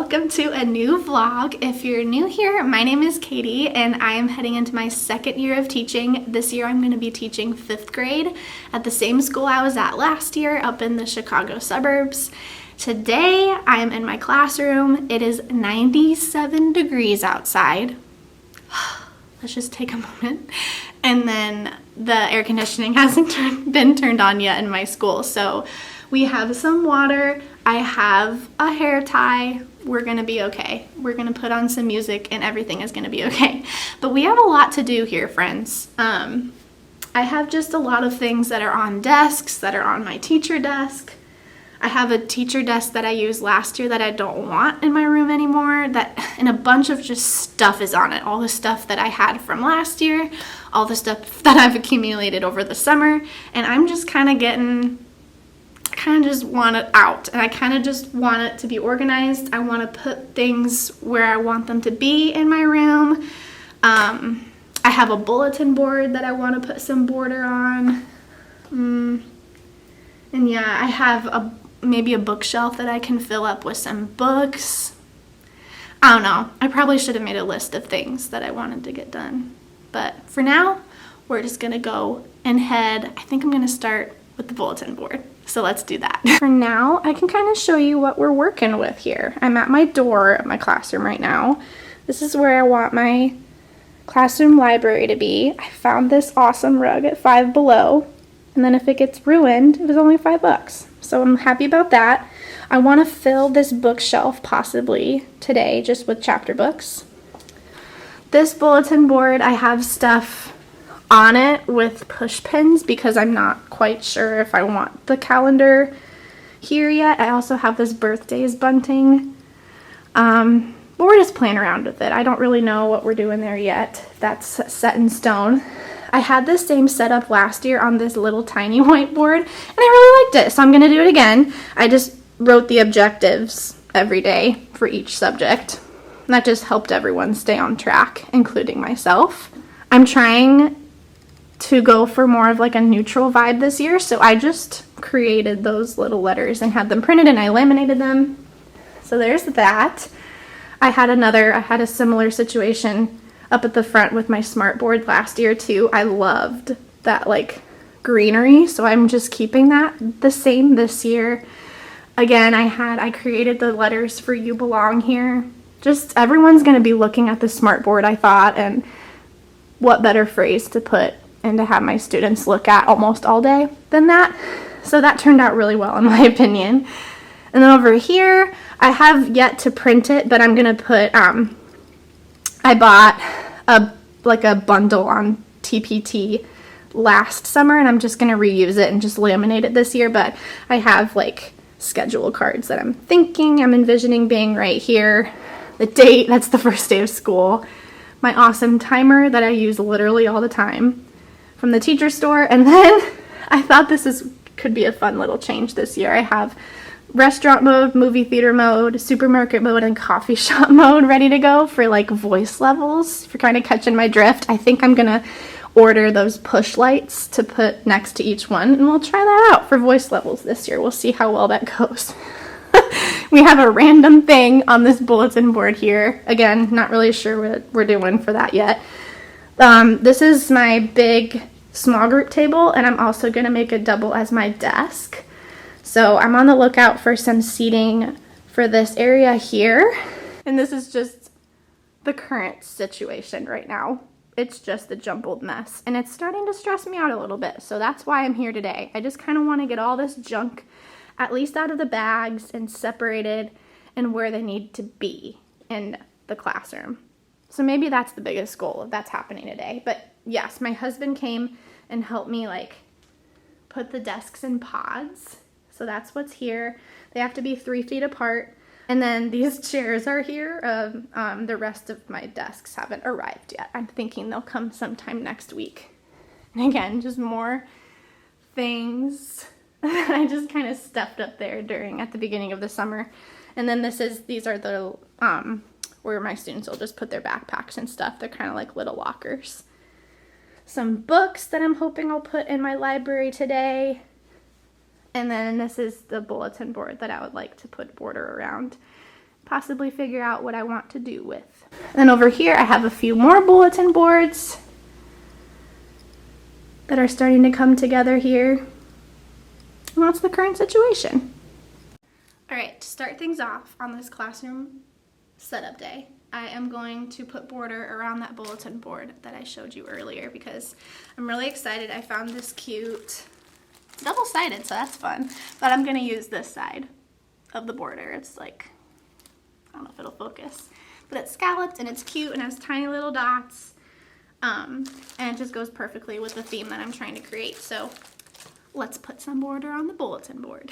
welcome to a new vlog. If you're new here, my name is Katie and I am heading into my second year of teaching. This year I'm going to be teaching 5th grade at the same school I was at last year up in the Chicago suburbs. Today I'm in my classroom. It is 97 degrees outside. Let's just take a moment. And then the air conditioning hasn't been turned on yet in my school. So we have some water. I have a hair tie. We're gonna be okay. We're gonna put on some music and everything is gonna be okay. But we have a lot to do here, friends. I have just a lot of things that are on desks, that are on my teacher desk. I have a teacher desk that I used last year that I don't want in my room anymore, and a bunch of just stuff is on it. All the stuff that I had from last year, all the stuff that I've accumulated over the summer, and I'm just kind of just want it out, and I kind of just want it to be organized. I want to put things where I want them to be in my room. I have a bulletin board that I want to put some border on. And yeah, I have maybe a bookshelf that I can fill up with some books. I don't know. I probably should have made a list of things that I wanted to get done. But for now, we're just going to go and head. I think I'm going to start with the bulletin board. So let's do that. For now, I can kind of show you what we're working with here. I'm at my door at my classroom right now. This is where I want my classroom library to be. I found this awesome rug at Five Below. And then if it gets ruined, it was only $5. So I'm happy about that. I want to fill this bookshelf possibly today just with chapter books. This bulletin board, I have stuff on it with push pins because I'm not quite sure if I want the calendar here yet. I also have this birthdays bunting. But we're just playing around with it. I don't really know what we're doing there yet. That's set in stone. I had this same setup last year on this little tiny whiteboard, and I really liked it, so I'm going to do it again. I just wrote the objectives every day for each subject, and that just helped everyone stay on track, including myself. I'm trying to go for more of like a neutral vibe this year, so I just created those little letters and had them printed, and I laminated them. So there's that. I had a similar situation up at the front with my smart board last year too. I loved that like greenery, so I'm just keeping that the same this year. Again, I created the letters for You Belong here. Just everyone's gonna be looking at the smart board, I thought, and what better phrase to put and to have my students look at almost all day than that. So that turned out really well in my opinion. And then over here, I have yet to print it, but I'm gonna put, I bought a bundle on TPT last summer, and I'm just going to reuse it and just laminate it this year, but I have like schedule cards that I'm envisioning being right here. The date, that's the first day of school. My awesome timer that I use literally all the time from the teacher store, and then I thought could be a fun little change this year. I have restaurant mode, movie theater mode, supermarket mode, and coffee shop mode ready to go for like voice levels. If you're kind of catching my drift, I think I'm gonna order those push lights to put next to each one, and we'll try that out for voice levels this year. We'll see how well that goes. We have a random thing on this bulletin board here. Again, not really sure what we're doing for that yet. This is my big small group table, and I'm also gonna make a double as my desk. So I'm on the lookout for some seating for this area here. And this is just the current situation right now. It's just a jumbled mess. And it's starting to stress me out a little bit. So that's why I'm here today. I just kind of want to get all this junk at least out of the bags and separated and where they need to be in the classroom. So maybe that's the biggest goal if that's happening today. But yes, my husband came and helped me like put the desks in pods. So that's what's here. They have to be 3 feet apart. And then these chairs are here. The rest of my desks haven't arrived yet. I'm thinking they'll come sometime next week. And again, just more things I just kind of stuffed up there at the beginning of the summer. And then these are the, where my students will just put their backpacks and stuff. They're kind of like little lockers. Some books that I'm hoping I'll put in my library today. And then this is the bulletin board that I would like to put border around. possibly figure out what I want to do with. And over here I have a few more bulletin boards that are starting to come together here. And that's the current situation. All right, to start things off on this classroom setup day, I am going to put border around that bulletin board that I showed you earlier because I'm really excited. I found this cute, it's double-sided, so that's fun, but I'm gonna use this side of the border. It's like, I don't know if it'll focus, but it's scalloped and it's cute and has tiny little dots, and it just goes perfectly with the theme that I'm trying to create. So let's put some border on the bulletin board.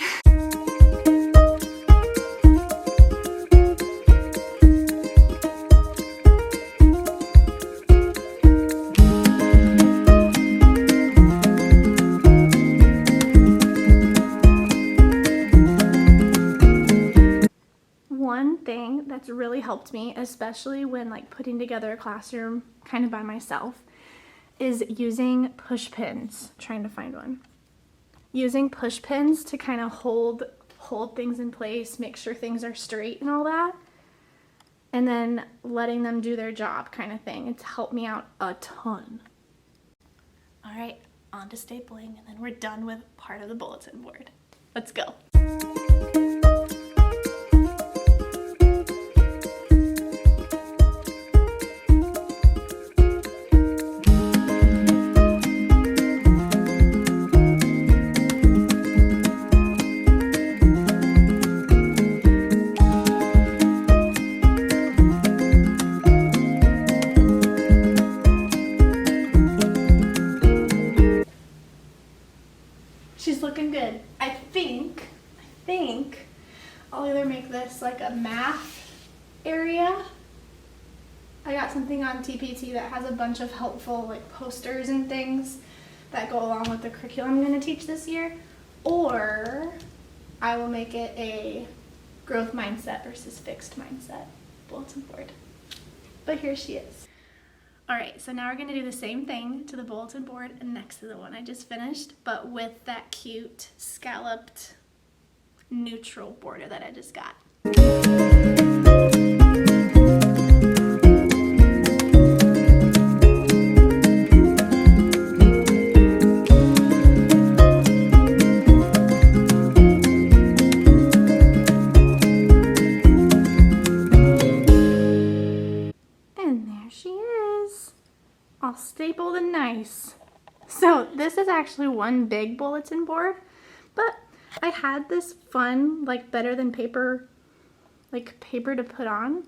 One thing that's really helped me, especially when like putting together a classroom kind of by myself, is using push pins. Trying to find one. Using push pins to kind of hold things in place, make sure things are straight and all that, and then letting them do their job kind of thing. It's helped me out a ton. All right, on to stapling, and then we're done with part of the bulletin board. Let's go. She's looking good. I think I'll either make this like a math area. I got something on TPT that has a bunch of helpful like posters and things that go along with the curriculum I'm going to teach this year, or I will make it a growth mindset versus fixed mindset bulletin board. But here she is. Alright, so now we're going to do the same thing to the bulletin board next to the one I just finished, but with that cute scalloped neutral border that I just got. All stapled and nice. So this is actually one big bulletin board, but I had this fun, like better than paper, like paper to put on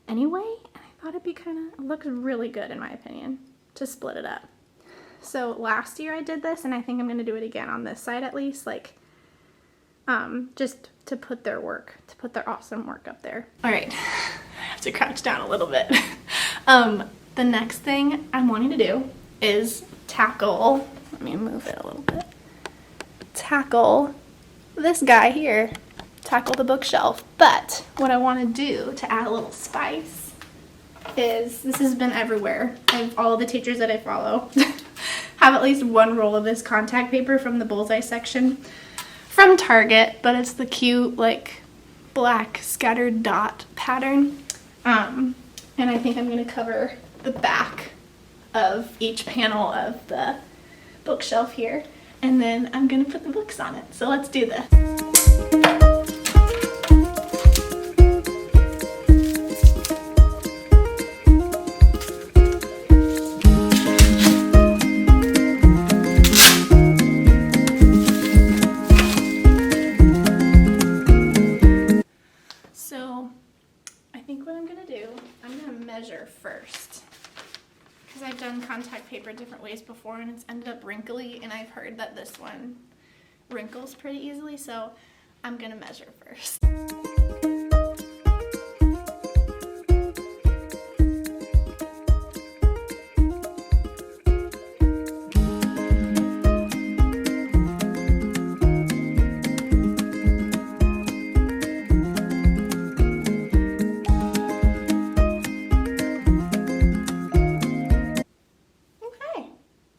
anyway, and I thought it'd be it looks really good in my opinion to split it up. So last year I did this, and I think I'm gonna do it again on this side at least, like just to put their awesome work up there. All right, I have to crouch down a little bit. The next thing I'm wanting to do is tackle, let me move it a little bit, tackle this guy here, tackle the bookshelf. But what I want to do to add a little spice is, this has been everywhere. All the teachers that I follow have at least one roll of this contact paper from the Bullseye section from Target, but it's the cute like black scattered dot pattern. And I think I'm going to cover the back of each panel of the bookshelf here, and then I'm gonna put the books on it. So let's do this. So I think what I'm gonna do, I'm gonna measure first, because I've done contact paper different ways before and it's ended up wrinkly, and I've heard that this one wrinkles pretty easily, so I'm gonna measure first.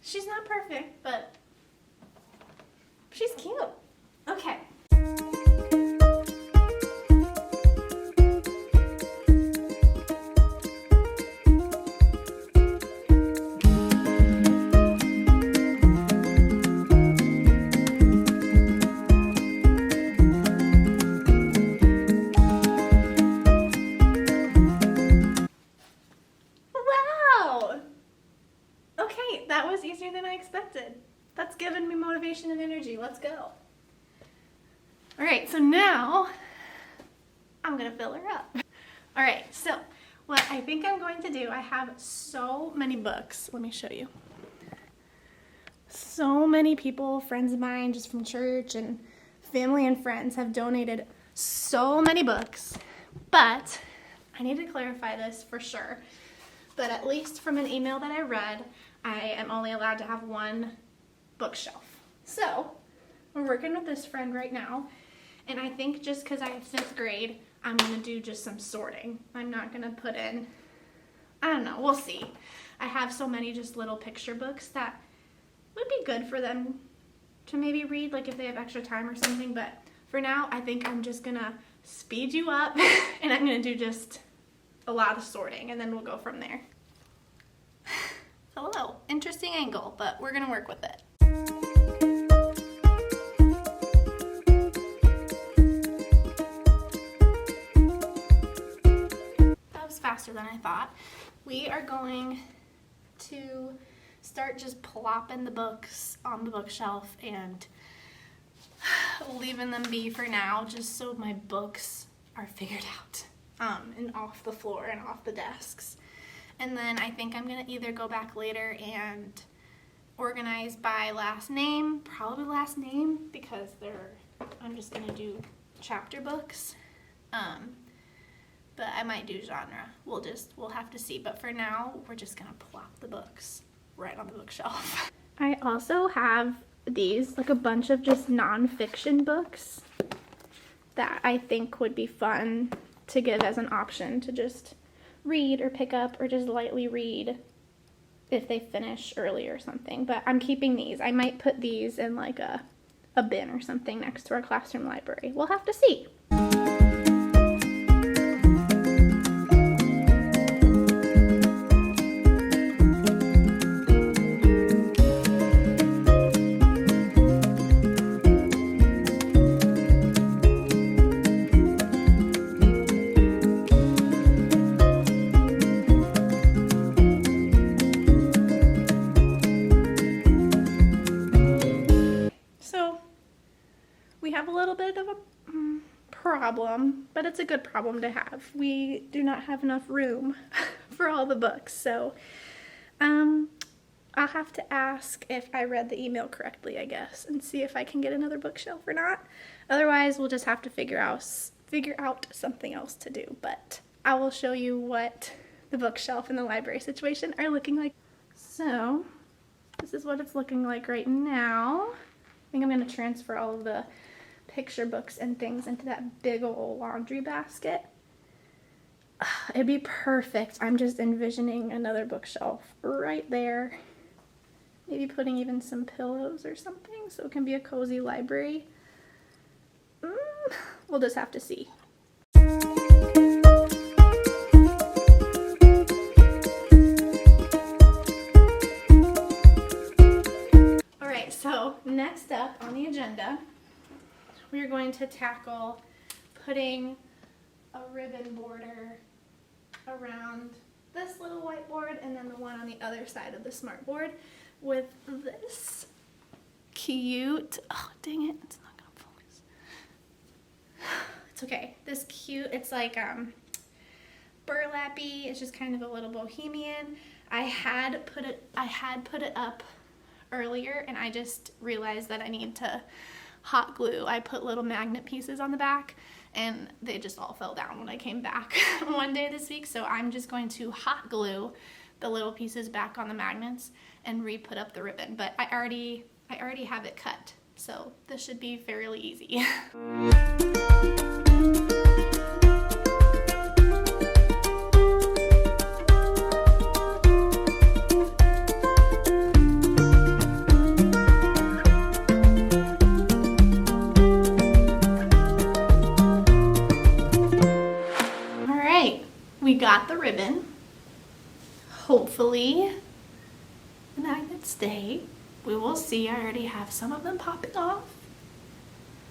She's not perfect, but she's cute. Okay. That was easier than I expected. That's given me motivation and energy. Let's go. All right, so now I'm gonna fill her up. All right, so what I think I'm going to do, I have so many books. Let me show you. So many people, friends of mine just from church and family and friends have donated so many books, but I need to clarify this for sure. But at least from an email that I read, I am only allowed to have one bookshelf. So we're working with this friend right now, and I think just because I have 5th grade, I'm going to do just some sorting. I'm not going to put in, I don't know, we'll see. I have so many just little picture books that would be good for them to maybe read, like if they have extra time or something, but for now, I think I'm just going to speed you up, and I'm going to do just a lot of sorting, and then we'll go from there. Hello, interesting angle, but we're going to work with it. Faster than I thought. We are going to start just plopping the books on the bookshelf and leaving them be for now, just so my books are figured out and off the floor and off the desks. And then I think I'm gonna either go back later and organize by last name, probably last name, because I'm just gonna do chapter books. But I might do genre. We'll have to see. But for now, we're just gonna plop the books right on the bookshelf. I also have these, like a bunch of just nonfiction books that I think would be fun to give as an option to just read or pick up or just lightly read if they finish early or something. But I'm keeping these. I might put these in like a bin or something next to our classroom library. We'll have to see. Problem, but it's a good problem to have. We do not have enough room for all the books, so I'll have to ask if I read the email correctly, I guess, and see if I can get another bookshelf or not. Otherwise, we'll just have to figure out something else to do, but I will show you what the bookshelf and the library situation are looking like. So this is what it's looking like right now. I think I'm going to transfer all of the picture books and things into that big old laundry basket. It'd be perfect. I'm just envisioning another bookshelf right there. Maybe putting even some pillows or something so it can be a cozy library. We'll just have to see. Alright, so next up on the agenda, we are going to tackle putting a ribbon border around this little whiteboard and then the one on the other side of the smart board with this cute, oh dang it, it's not gonna focus. It's okay. This cute, it's like burlappy, it's just kind of a little bohemian. I had put it up earlier and I just realized that I need to hot glue. I put little magnet pieces on the back and they just all fell down when I came back one day this week, so I'm just going to hot glue the little pieces back on the magnets and re-put up the ribbon, but I already have it cut, so this should be fairly easy. We got the ribbon. Hopefully the magnets stay. We will see. I already have some of them popping off,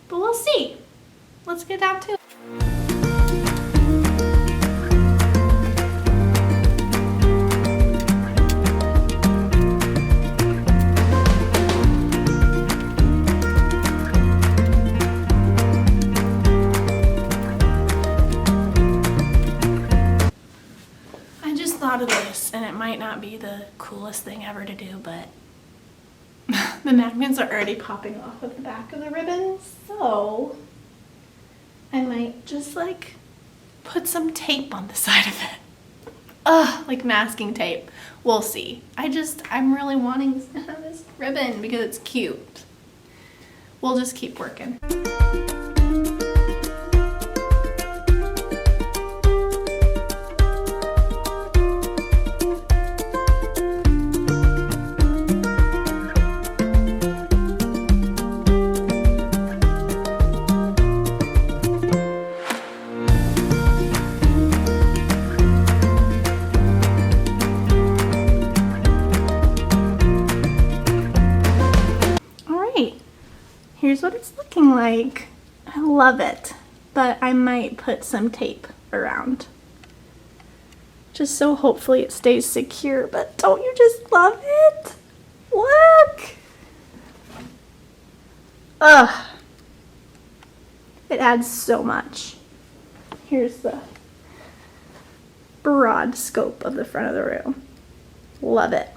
but we'll see. Let's get down to it. be the coolest thing ever to do, but the magnets are already popping off of the back of the ribbon, so I might just like put some tape on the side of it. Like masking tape. We'll see. I'm really wanting to have this ribbon because it's cute. We'll just keep working. Here's what it's looking like. I love it, but I might put some tape around just so hopefully it stays secure. But don't you just love it? Look! Ugh. It adds so much. Here's the broad scope of the front of the room. Love it.